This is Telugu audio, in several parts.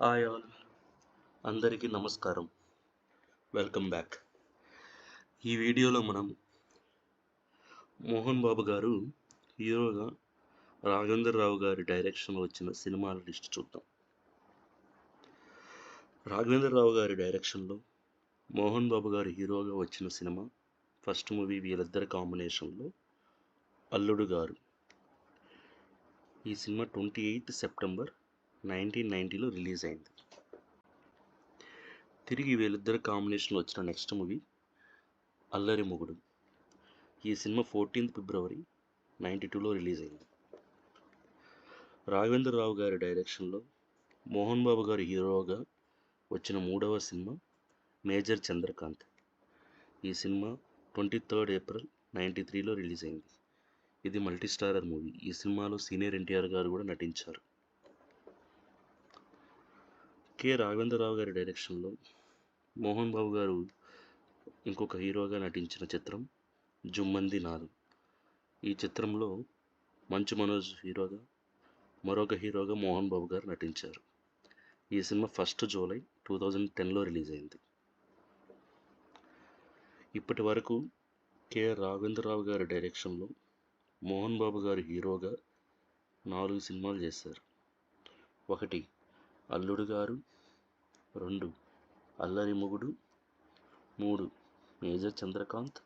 హాయ్ ఆల్, అందరికీ నమస్కారం. Welcome back. ఈ వీడియోలో మనం మోహన్ బాబు గారు హీరోగా రాఘవేంద్ర రావు గారి డైరెక్షన్లో వచ్చిన సినిమాల లిస్ట్ చూద్దాం. రాఘవేంద్ర రావు గారి డైరెక్షన్లో మోహన్ బాబు గారు హీరోగా వచ్చిన సినిమా ఫస్ట్ మూవీ వీళ్ళిద్దరి కాంబినేషన్లో అల్లుడు గారు. ఈ సినిమా 28 సెప్టెంబర్ 1990లో రిలీజ్ అయింది. తిరిగి వీళ్ళిద్దరి కాంబినేషన్లో వచ్చిన నెక్స్ట్ మూవీ అల్లరి మొగుడు. ఈ సినిమా 14 ఫిబ్రవరి 1992లో రిలీజ్ అయింది. రాఘవేంద్ర రావు గారి డైరెక్షన్లో మోహన్ బాబు గారు హీరోగా వచ్చిన మూడవ సినిమా మేజర్ చంద్రకాంత్. ఈ సినిమా 23 ఏప్రిల్ 1993లో రిలీజ్ అయింది. ఇది మల్టీస్టారర్ మూవీ. ఈ సినిమాలో సీనియర్ ఎన్టీఆర్ గారు కూడా నటించారు. రాఘవేంద్రరావు గారి డైరెక్షన్లో మోహన్ బాబు గారు ఇంకొక హీరోగా నటించిన చిత్రం జుమ్మంది నాలు. ఈ చిత్రంలో మంచు మనోజ్ హీరోగా, మరొక హీరోగా మోహన్ బాబు గారు నటించారు. ఈ సినిమా 1 జూలై 2010లో రిలీజ్ అయింది. ఇప్పటి వరకు రాఘవేంద్రరావు గారి డైరెక్షన్లో మోహన్ బాబు గారు హీరోగా 4 సినిమాలు చేశారు. 1 అల్లుడు గారు, 2 అల్లరి మొగుడు, 3 మేజర్ చంద్రకాంత్,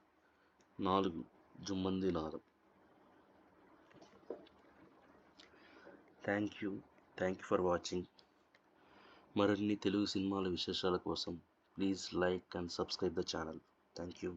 4 జుమ్మంది నాలు. Thank you for watching. మరిన్ని తెలుగు సినిమాల విశేషాల కోసం please like and subscribe the channel. Thank you.